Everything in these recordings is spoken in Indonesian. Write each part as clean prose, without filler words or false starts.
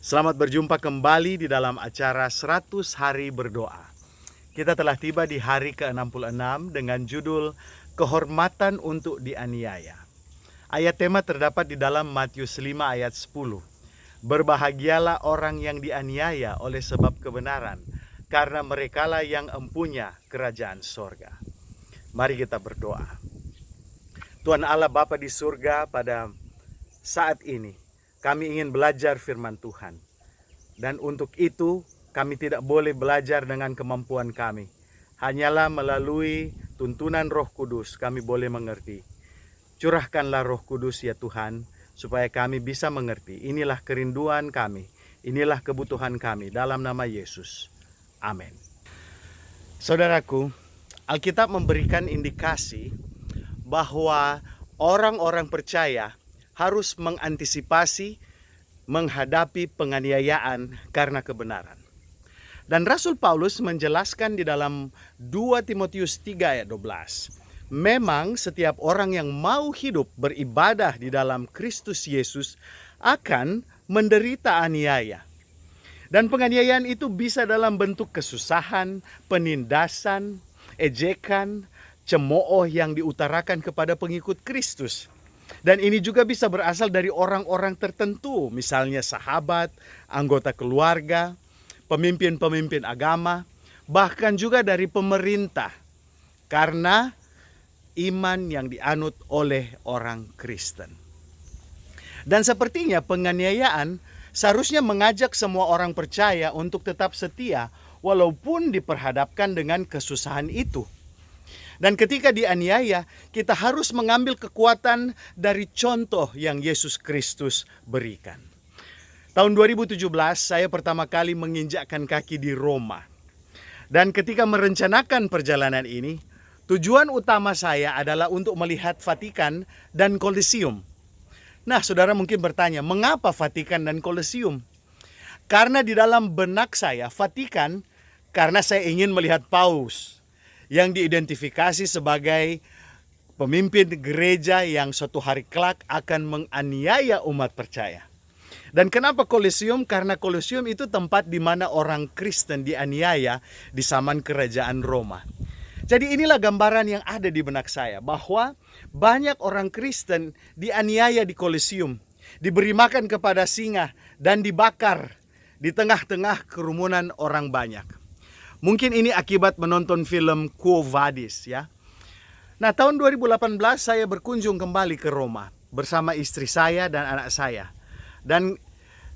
Selamat berjumpa kembali di dalam acara 100 Hari Berdoa. Kita telah tiba di hari ke-66 dengan judul Kehormatan untuk Dianiaya. Ayat tema terdapat di dalam Matius 5 ayat 10. Berbahagialah orang yang dianiaya oleh sebab kebenaran, karena merekalah yang empunya kerajaan sorga. Mari kita berdoa. Tuhan Allah Bapa di surga, pada saat ini kami ingin belajar firman Tuhan. Dan untuk itu kami tidak boleh belajar dengan kemampuan kami. Hanyalah melalui tuntunan Roh Kudus kami boleh mengerti. Curahkanlah Roh Kudus ya Tuhan, supaya kami bisa mengerti. Inilah kerinduan kami, inilah kebutuhan kami, dalam nama Yesus. Amin. Saudaraku, Alkitab memberikan indikasi bahwa orang-orang percaya harus mengantisipasi menghadapi penganiayaan karena kebenaran. Dan Rasul Paulus menjelaskan di dalam 2 Timotius 3 ayat 12. Memang setiap orang yang mau hidup beribadah di dalam Kristus Yesus akan menderita aniaya. Dan penganiayaan itu bisa dalam bentuk kesusahan, penindasan, ejekan, cemooh yang diutarakan kepada pengikut Kristus. Dan ini juga bisa berasal dari orang-orang tertentu, misalnya sahabat, anggota keluarga, pemimpin-pemimpin agama, bahkan juga dari pemerintah, karena iman yang dianut oleh orang Kristen. Dan sepertinya penganiayaan seharusnya mengajak semua orang percaya untuk tetap setia, walaupun diperhadapkan dengan kesusahan itu. Dan ketika dianiaya, kita harus mengambil kekuatan dari contoh yang Yesus Kristus berikan. Tahun 2017 saya pertama kali menginjakkan kaki di Roma. Dan ketika merencanakan perjalanan ini, tujuan utama saya adalah untuk melihat Vatikan dan Kolosium. Nah, saudara mungkin bertanya, mengapa Vatikan dan Kolosium? Karena di dalam benak saya, Vatikan, karena saya ingin melihat Paus yang diidentifikasi sebagai pemimpin gereja yang suatu hari kelak akan menganiaya umat percaya. Dan kenapa Kolosium? Karena Kolosium itu tempat di mana orang Kristen dianiaya di zaman kerajaan Roma. Jadi inilah gambaran yang ada di benak saya, bahwa banyak orang Kristen dianiaya di Kolosium, diberi makan kepada singa dan dibakar di tengah-tengah kerumunan orang banyak. Mungkin ini akibat menonton film Quo Vadis ya. Nah, tahun 2018 saya berkunjung kembali ke Roma bersama istri saya dan anak saya. Dan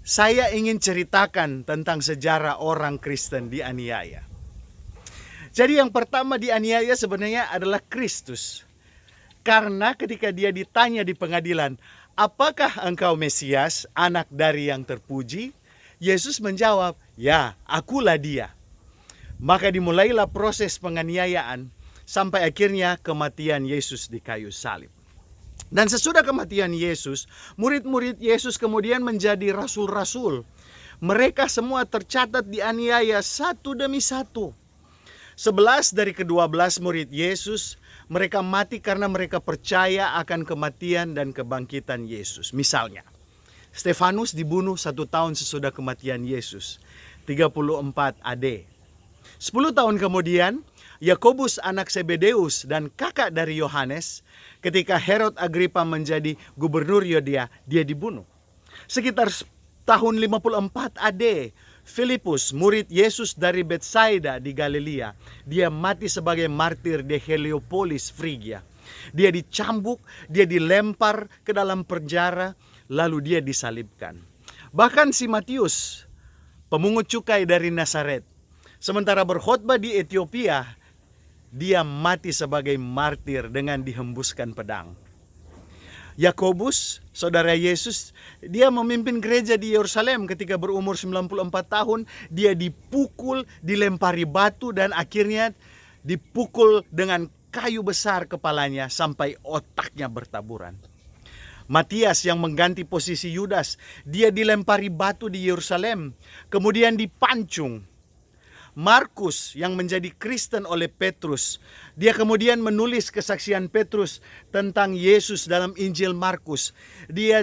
saya ingin ceritakan tentang sejarah orang Kristen dianiaya. Jadi yang pertama dianiaya sebenarnya adalah Kristus. Karena ketika dia ditanya di pengadilan, apakah engkau Mesias, anak dari yang terpuji? Yesus menjawab, ya, akulah dia. Maka dimulailah proses penganiayaan sampai akhirnya kematian Yesus di kayu salib. Dan sesudah kematian Yesus, murid-murid Yesus kemudian menjadi rasul-rasul. Mereka semua tercatat dianiaya satu demi satu. 11 dari ke-12 murid Yesus, mereka mati karena mereka percaya akan kematian dan kebangkitan Yesus. Misalnya, Stefanus dibunuh 1 tahun sesudah kematian Yesus, 34 AD. 10 tahun kemudian, Yakobus anak Zebedeus dan kakak dari Yohanes, ketika Herod Agripa menjadi gubernur Yudea, dia dibunuh. Sekitar tahun 54 AD, Filipus, murid Yesus dari Betsaida di Galilea, dia mati sebagai martir di Heliopolis, Frigia. Dia dicambuk, dia dilempar ke dalam penjara, lalu dia disalibkan. Bahkan si Matius, pemungut cukai dari Nazaret, sementara berkhotbah di Ethiopia, dia mati sebagai martir dengan dihembuskan pedang. Yakobus, saudara Yesus, dia memimpin gereja di Yerusalem ketika berumur 94 tahun. Dia dipukul, dilempari batu, dan akhirnya dipukul dengan kayu besar kepalanya sampai otaknya bertaburan. Matias yang mengganti posisi Yudas, dia dilempari batu di Yerusalem, kemudian dipancung. Markus yang menjadi Kristen oleh Petrus. Dia kemudian menulis kesaksian Petrus tentang Yesus dalam Injil Markus. Dia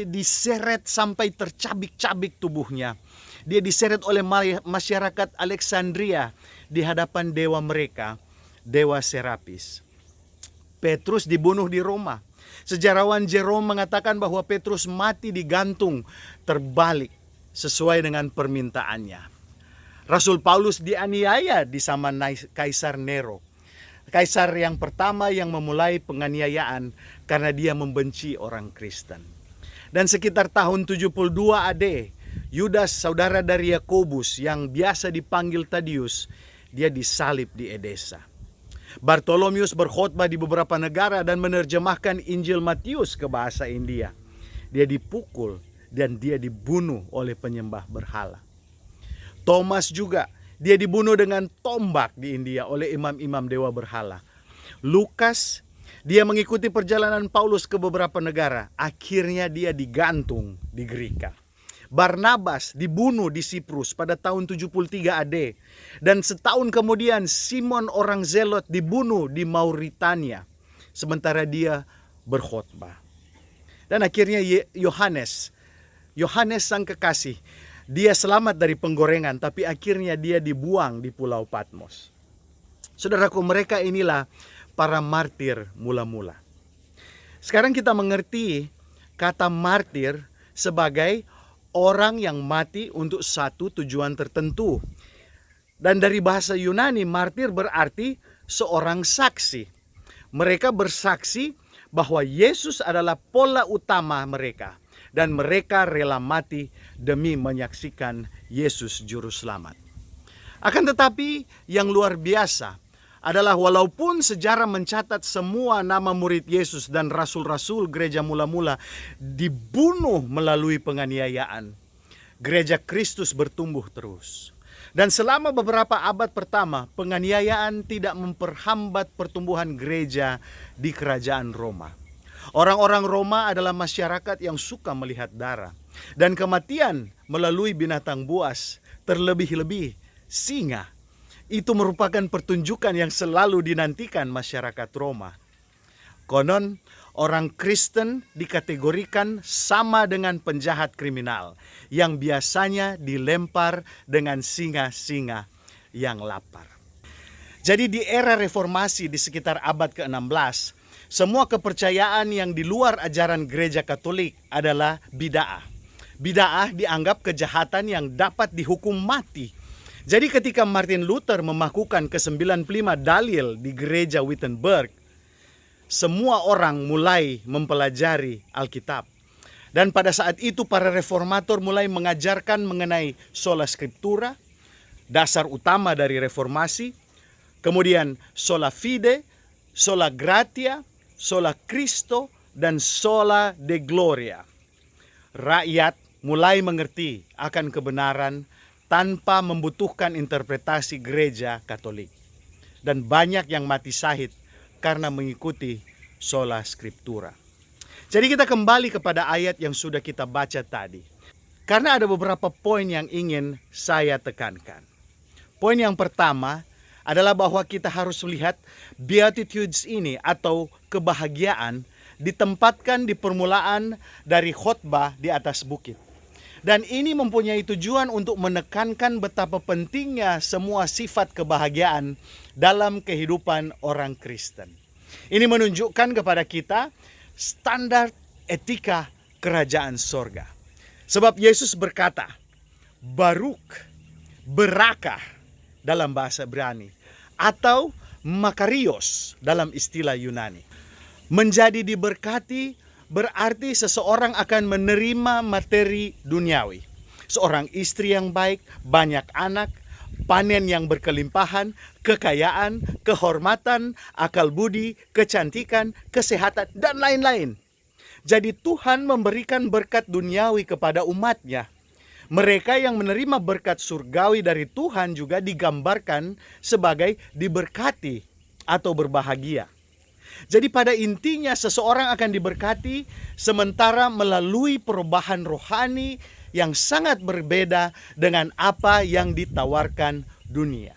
diseret sampai tercabik-cabik tubuhnya. Dia diseret oleh masyarakat Alexandria di hadapan dewa mereka, dewa Serapis. Petrus dibunuh di Roma. Sejarawan Jerome mengatakan bahwa Petrus mati digantung terbalik sesuai dengan permintaannya. Rasul Paulus dianiaya di zaman Kaisar Nero. Kaisar yang pertama yang memulai penganiayaan karena dia membenci orang Kristen. Dan sekitar tahun 72 AD, Yudas saudara dari Yakobus yang biasa dipanggil Tadius, dia disalib di Edesa. Bartolomius berkhotbah di beberapa negara dan menerjemahkan Injil Matius ke bahasa India. Dia dipukul dan dia dibunuh oleh penyembah berhala. Thomas juga, dia dibunuh dengan tombak di India oleh imam-imam dewa berhala. Lukas, dia mengikuti perjalanan Paulus ke beberapa negara. Akhirnya dia digantung di Gerika. Barnabas dibunuh di Siprus pada tahun 73 AD. Dan setahun kemudian Simon orang Zelot dibunuh di Mauritania. Sementara dia berkhotbah. Dan akhirnya Yohanes sang kekasih, dia selamat dari penggorengan, tapi akhirnya dia dibuang di Pulau Patmos. Saudaraku, mereka inilah para martir mula-mula. Sekarang kita mengerti kata martir sebagai orang yang mati untuk satu tujuan tertentu. Dan dari bahasa Yunani, martir berarti seorang saksi. Mereka bersaksi bahwa Yesus adalah pola utama mereka. Dan mereka rela mati demi menyaksikan Yesus Juru Selamat. Akan tetapi yang luar biasa adalah walaupun sejarah mencatat semua nama murid Yesus dan rasul-rasul gereja mula-mula dibunuh melalui penganiayaan, gereja Kristus bertumbuh terus. Dan selama beberapa abad pertama, penganiayaan tidak memperhambat pertumbuhan gereja di kerajaan Roma. Orang-orang Roma adalah masyarakat yang suka melihat darah. Dan kematian melalui binatang buas, terlebih-lebih singa. Itu merupakan pertunjukan yang selalu dinantikan masyarakat Roma. Konon, orang Kristen dikategorikan sama dengan penjahat kriminal yang biasanya dilempar dengan singa-singa yang lapar. Jadi di era reformasi di sekitar abad ke-16, semua kepercayaan yang di luar ajaran gereja Katolik adalah bid'ah. Bid'ah dianggap kejahatan yang dapat dihukum mati. Jadi ketika Martin Luther memakukan ke-95 dalil di gereja Wittenberg, semua orang mulai mempelajari Alkitab. Dan pada saat itu para reformator mulai mengajarkan mengenai sola scriptura, dasar utama dari reformasi, kemudian sola fide, sola gratia, sola Cristo, dan sola de gloria. Rakyat mulai mengerti akan kebenaran tanpa membutuhkan interpretasi gereja Katolik. Dan banyak yang mati syahid karena mengikuti sola scriptura. Jadi kita kembali kepada ayat yang sudah kita baca tadi. Karena ada beberapa poin yang ingin saya tekankan. Poin yang pertama adalah bahwa kita harus melihat Beatitudes ini atau kebahagiaan ditempatkan di permulaan dari khotbah di atas bukit. Dan ini mempunyai tujuan untuk menekankan betapa pentingnya semua sifat kebahagiaan dalam kehidupan orang Kristen. Ini menunjukkan kepada kita standar etika kerajaan sorga. Sebab Yesus berkata, Baruk, berakah dalam bahasa Ibrani, atau makarios dalam istilah Yunani. Menjadi diberkati berarti seseorang akan menerima materi duniawi. Seorang istri yang baik, banyak anak, panen yang berkelimpahan, kekayaan, kehormatan, akal budi, kecantikan, kesehatan, dan lain-lain. Jadi Tuhan memberikan berkat duniawi kepada umatnya. Mereka yang menerima berkat surgawi dari Tuhan juga digambarkan sebagai diberkati atau berbahagia. Jadi pada intinya seseorang akan diberkati sementara melalui perubahan rohani yang sangat berbeda dengan apa yang ditawarkan dunia.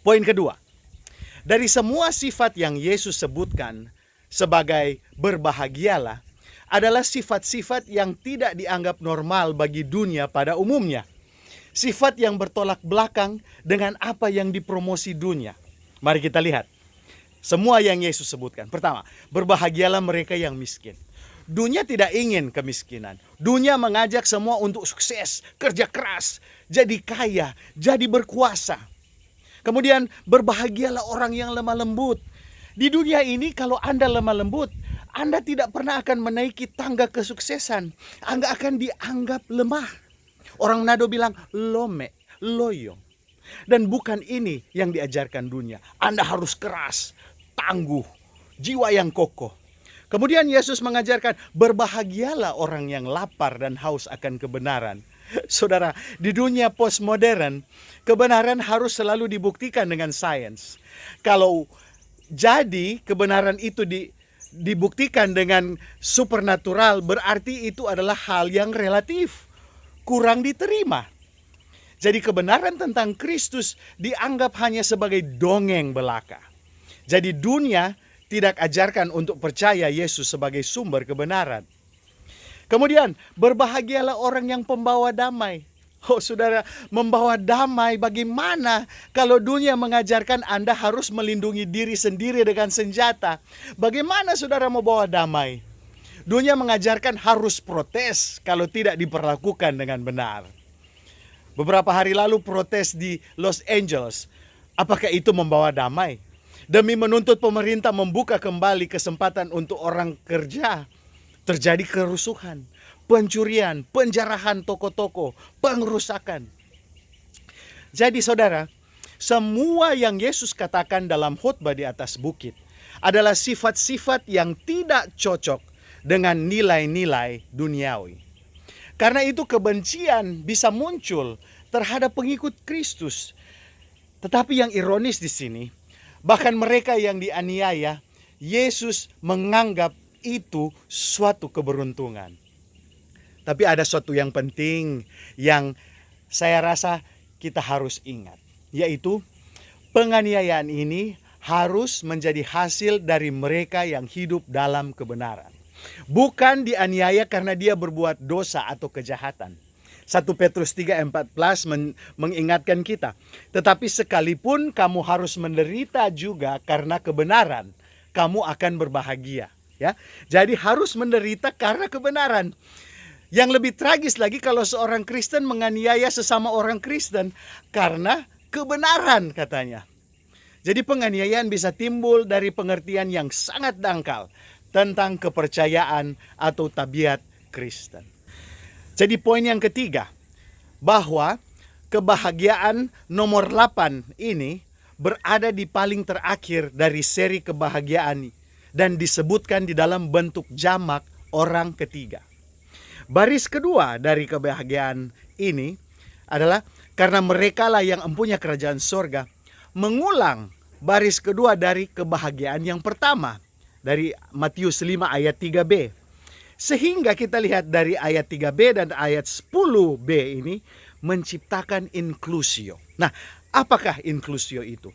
Poin kedua, dari semua sifat yang Yesus sebutkan sebagai berbahagialah adalah sifat-sifat yang tidak dianggap normal bagi dunia pada umumnya. Sifat yang bertolak belakang dengan apa yang dipromosi dunia. Mari kita lihat semua yang Yesus sebutkan. Pertama, berbahagialah mereka yang miskin. Dunia tidak ingin kemiskinan. Dunia mengajak semua untuk sukses, kerja keras, jadi kaya, jadi berkuasa. Kemudian berbahagialah orang yang lemah lembut. Di dunia ini kalau Anda lemah lembut, Anda tidak pernah akan menaiki tangga kesuksesan. Anda akan dianggap lemah. Orang Manado bilang lome, loyo. Dan bukan ini yang diajarkan dunia. Anda harus keras, tangguh, jiwa yang kokoh. Kemudian Yesus mengajarkan berbahagialah orang yang lapar dan haus akan kebenaran. Saudara, di dunia postmodern, kebenaran harus selalu dibuktikan dengan sains. Kalau jadi kebenaran itu dibuktikan dengan supernatural, berarti itu adalah hal yang relatif, kurang diterima. Jadi kebenaran tentang Kristus dianggap hanya sebagai dongeng belaka. Jadi dunia tidak ajarkan untuk percaya Yesus sebagai sumber kebenaran. Kemudian, berbahagialah orang yang pembawa damai. Oh saudara, membawa damai bagaimana kalau dunia mengajarkan Anda harus melindungi diri sendiri dengan senjata? Bagaimana saudara mau bawa damai? Dunia mengajarkan harus protes kalau tidak diperlakukan dengan benar. Beberapa hari lalu protes di Los Angeles. Apakah itu membawa damai? Demi menuntut pemerintah membuka kembali kesempatan untuk orang kerja. Terjadi kerusuhan, pencurian, penjarahan toko-toko, pengerusakan. Jadi saudara, semua yang Yesus katakan dalam khotbah di atas bukit adalah sifat-sifat yang tidak cocok dengan nilai-nilai duniawi. Karena itu kebencian bisa muncul terhadap pengikut Kristus. Tetapi yang ironis di sini, bahkan mereka yang dianiaya, Yesus menganggap itu suatu keberuntungan. Tapi ada suatu yang penting yang saya rasa kita harus ingat, yaitu penganiayaan ini harus menjadi hasil dari mereka yang hidup dalam kebenaran. Bukan dianiaya karena dia berbuat dosa atau kejahatan. 1 Petrus 3:14 mengingatkan kita, tetapi sekalipun kamu harus menderita juga karena kebenaran, kamu akan berbahagia. Ya, jadi harus menderita karena kebenaran. Yang lebih tragis lagi kalau seorang Kristen menganiaya sesama orang Kristen karena kebenaran katanya. Jadi penganiayaan bisa timbul dari pengertian yang sangat dangkal tentang kepercayaan atau tabiat Kristen. Jadi poin yang ketiga, bahwa kebahagiaan nomor 8 ini berada di paling terakhir dari seri kebahagiaan dan disebutkan di dalam bentuk jamak orang ketiga. Baris kedua dari kebahagiaan ini adalah karena merekalah yang empunya kerajaan sorga, mengulang baris kedua dari kebahagiaan yang pertama dari Matius 5 ayat 3b. Sehingga kita lihat dari ayat 3b dan ayat 10b ini menciptakan inklusio. Nah, apakah inklusio itu?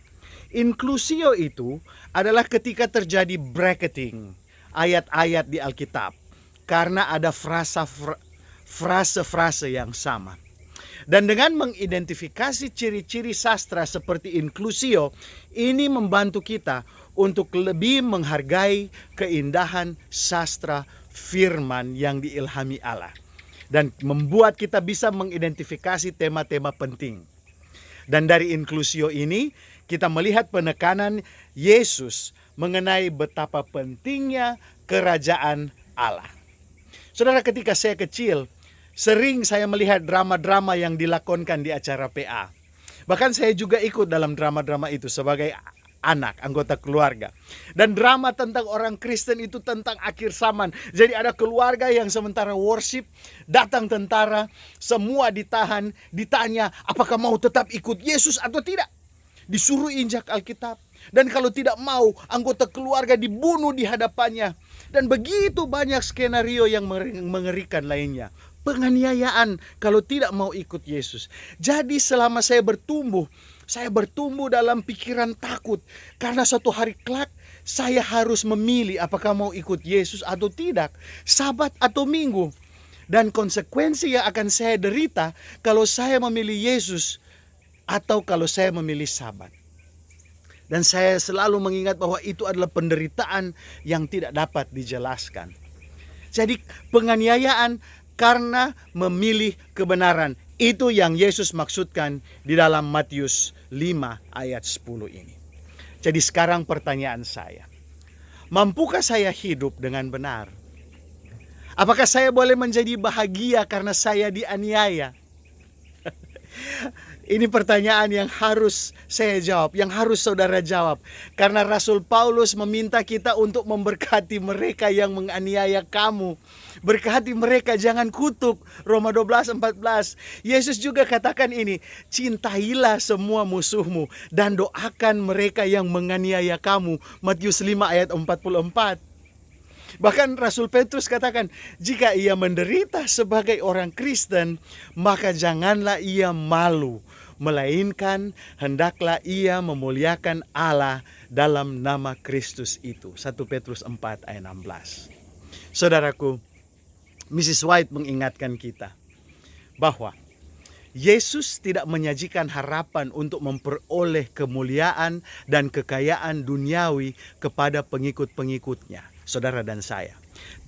Inklusio itu adalah ketika terjadi bracketing ayat-ayat di Alkitab karena ada frase-frase yang sama. Dan dengan mengidentifikasi ciri-ciri sastra seperti inklusio, ini membantu kita untuk lebih menghargai keindahan sastra firman yang diilhami Allah. Dan membuat kita bisa mengidentifikasi tema-tema penting. Dan dari inklusio ini, kita melihat penekanan Yesus mengenai betapa pentingnya kerajaan Allah. Saudara, ketika saya kecil, sering saya melihat drama-drama yang dilakonkan di acara PA. Bahkan saya juga ikut dalam drama-drama itu sebagai anak, anggota keluarga. Dan drama tentang orang Kristen itu tentang akhir zaman. Jadi ada keluarga yang sementara worship, datang tentara, semua ditahan, ditanya apakah mau tetap ikut Yesus atau tidak. Disuruh injak Alkitab. Dan kalau tidak mau, anggota keluarga dibunuh di hadapannya. Dan begitu banyak skenario yang mengerikan lainnya. penganiayaan kalau tidak mau ikut Yesus. Jadi selama saya bertumbuh dalam pikiran takut. Karena suatu hari kelak saya harus memilih apakah mau ikut Yesus atau tidak, Sabat atau Minggu. Dan konsekuensi yang akan saya derita kalau saya memilih Yesus atau kalau saya memilih Sabat. Dan saya selalu mengingat bahwa itu adalah penderitaan yang tidak dapat dijelaskan. Jadi penganiayaan karena memilih kebenaran. Itu yang Yesus maksudkan di dalam Matius 5 ayat 10 ini. Jadi sekarang pertanyaan saya, mampukah saya hidup dengan benar? Apakah saya boleh menjadi bahagia karena saya dianiaya? Ini pertanyaan yang harus saya jawab, yang harus saudara jawab. Karena Rasul Paulus meminta kita untuk memberkati mereka yang menganiaya kamu. Berkati mereka, jangan kutuk. Roma 12:14. Yesus juga katakan ini, cintailah semua musuhmu dan doakan mereka yang menganiaya kamu. Matius 5 ayat 44. Bahkan Rasul Petrus katakan, jika ia menderita sebagai orang Kristen, maka janganlah ia malu, melainkan hendaklah ia memuliakan Allah dalam nama Kristus itu. 1 Petrus 4 ayat 16. Saudaraku, Mrs. White mengingatkan kita bahwa Yesus tidak menyajikan harapan untuk memperoleh kemuliaan dan kekayaan duniawi kepada pengikut-pengikutnya, saudara dan saya.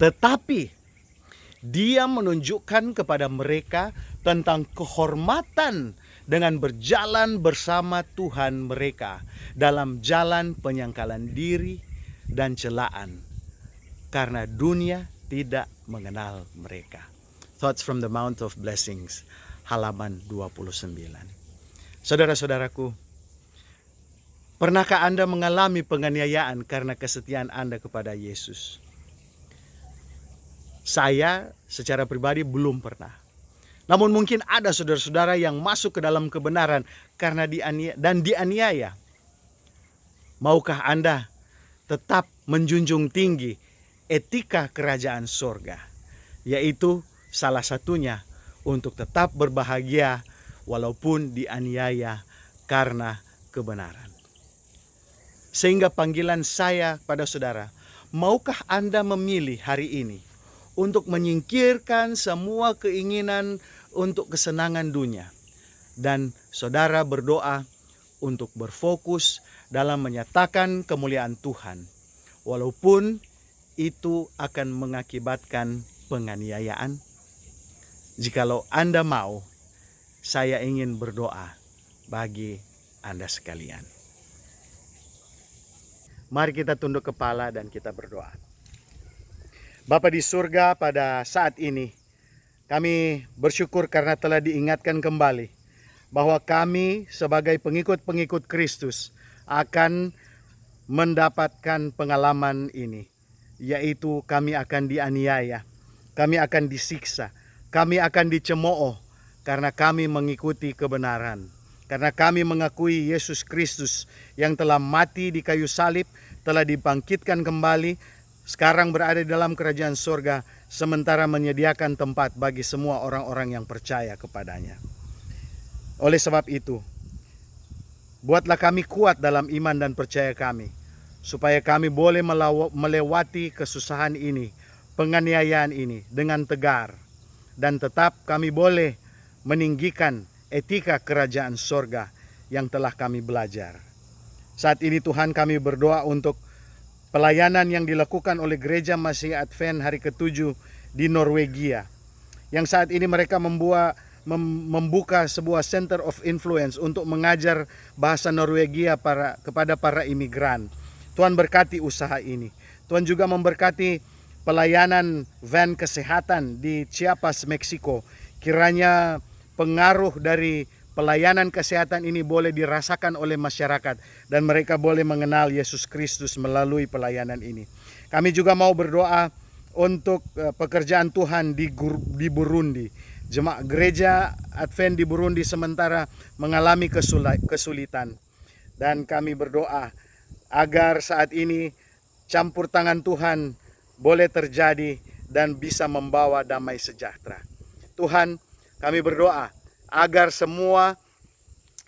Tetapi Dia menunjukkan kepada mereka tentang kehormatan dengan berjalan bersama Tuhan mereka dalam jalan penyangkalan diri dan celaan, karena dunia tidak mengenal mereka. Thoughts from the Mount of Blessings, halaman 29. Saudara-saudaraku, pernahkah Anda mengalami penganiayaan karena kesetiaan Anda kepada Yesus? Saya secara pribadi belum pernah. Namun mungkin ada saudara-saudara yang masuk ke dalam kebenaran karena dianiaya. Maukah Anda tetap menjunjung tinggi etika kerajaan sorga? Yaitu salah satunya untuk tetap berbahagia walaupun dianiaya karena kebenaran. Sehingga panggilan saya pada saudara, maukah Anda memilih hari ini untuk menyingkirkan semua keinginan untuk kesenangan dunia, dan saudara berdoa untuk berfokus dalam menyatakan kemuliaan Tuhan, walaupun itu akan mengakibatkan penganiayaan? Jikalau Anda mau, saya ingin berdoa bagi Anda sekalian. Mari kita tunduk kepala dan kita berdoa. Bapa di surga, pada saat ini kami bersyukur karena telah diingatkan kembali bahwa kami sebagai pengikut-pengikut Kristus akan mendapatkan pengalaman ini, yaitu kami akan dianiaya, kami akan disiksa, kami akan dicemooh karena kami mengikuti kebenaran. Karena kami mengakui Yesus Kristus yang telah mati di kayu salib, telah dibangkitkan kembali, sekarang berada di dalam kerajaan surga, sementara menyediakan tempat bagi semua orang-orang yang percaya kepadanya. Oleh sebab itu, buatlah kami kuat dalam iman dan percaya kami, supaya kami boleh melewati kesusahan ini, penganiayaan ini dengan tegar, dan tetap kami boleh meninggikan etika kerajaan sorga yang telah kami belajar. Saat ini Tuhan, kami berdoa untuk pelayanan yang dilakukan oleh Gereja Masih Advent hari ke-7 di Norwegia, yang saat ini mereka membuka sebuah center of influence untuk mengajar bahasa Norwegia kepada para imigran. Tuhan berkati usaha ini. Tuhan juga memberkati pelayanan van kesehatan di Chiapas, Meksiko. Kiranya pengaruh dari pelayanan kesehatan ini boleh dirasakan oleh masyarakat dan mereka boleh mengenal Yesus Kristus melalui pelayanan ini. Kami juga mau berdoa untuk pekerjaan Tuhan di Burundi. Jemaat Gereja Advent di Burundi sementara mengalami kesulitan, dan kami berdoa agar saat ini campur tangan Tuhan boleh terjadi dan bisa membawa damai sejahtera. Tuhan, kami berdoa agar semua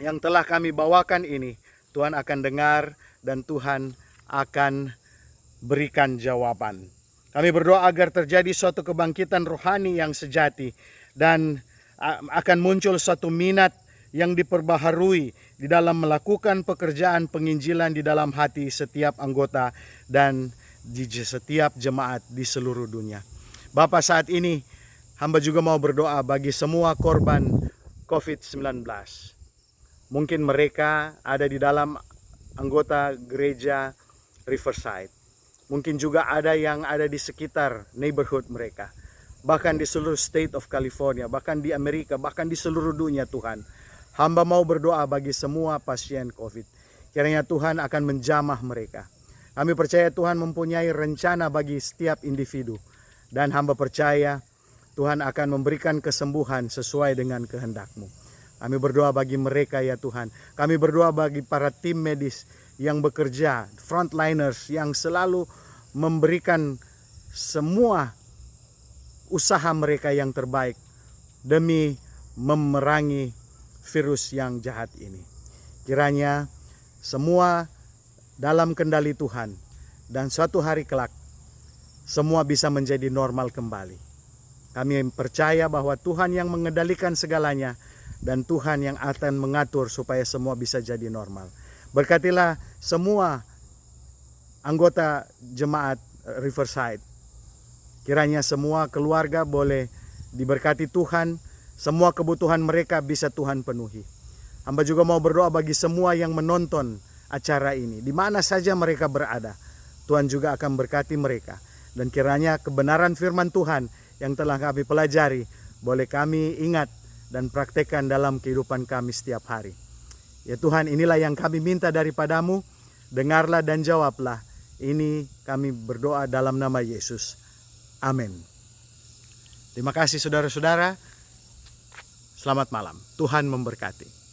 yang telah kami bawakan ini, Tuhan akan dengar dan Tuhan akan berikan jawaban. Kami berdoa agar terjadi suatu kebangkitan rohani yang sejati dan akan muncul suatu minat yang diperbaharui di dalam melakukan pekerjaan penginjilan di dalam hati setiap anggota dan di setiap jemaat di seluruh dunia. Bapa, saat ini hamba juga mau berdoa bagi semua korban COVID-19. Mungkin mereka ada di dalam anggota gereja Riverside. Mungkin juga ada yang ada di sekitar neighborhood mereka. Bahkan di seluruh state of California, bahkan di Amerika, bahkan di seluruh dunia Tuhan. Hamba mau berdoa bagi semua pasien COVID. Kiranya Tuhan akan menjamah mereka. Kami percaya Tuhan mempunyai rencana bagi setiap individu. Dan hamba percaya Tuhan akan memberikan kesembuhan sesuai dengan kehendak-Mu. Kami berdoa bagi mereka ya Tuhan. Kami berdoa bagi para tim medis yang bekerja, frontliners yang selalu memberikan semua usaha mereka yang terbaik demi memerangi virus yang jahat ini. Kiranya semua dalam kendali Tuhan dan suatu hari kelak semua bisa menjadi normal kembali. Kami percaya bahwa Tuhan yang mengendalikan segalanya dan Tuhan yang akan mengatur supaya semua bisa jadi normal. Berkatilah semua anggota jemaat Riverside. Kiranya semua keluarga boleh diberkati Tuhan, semua kebutuhan mereka bisa Tuhan penuhi. Hamba juga mau berdoa bagi semua yang menonton acara ini, di mana saja mereka berada. Tuhan juga akan berkati mereka. Dan kiranya kebenaran firman Tuhan yang telah kami pelajari, boleh kami ingat dan praktekkan dalam kehidupan kami setiap hari. Ya Tuhan, inilah yang kami minta daripadamu. Dengarlah dan jawablah. Ini kami berdoa dalam nama Yesus. Amin. Terima kasih saudara-saudara. Selamat malam. Tuhan memberkati.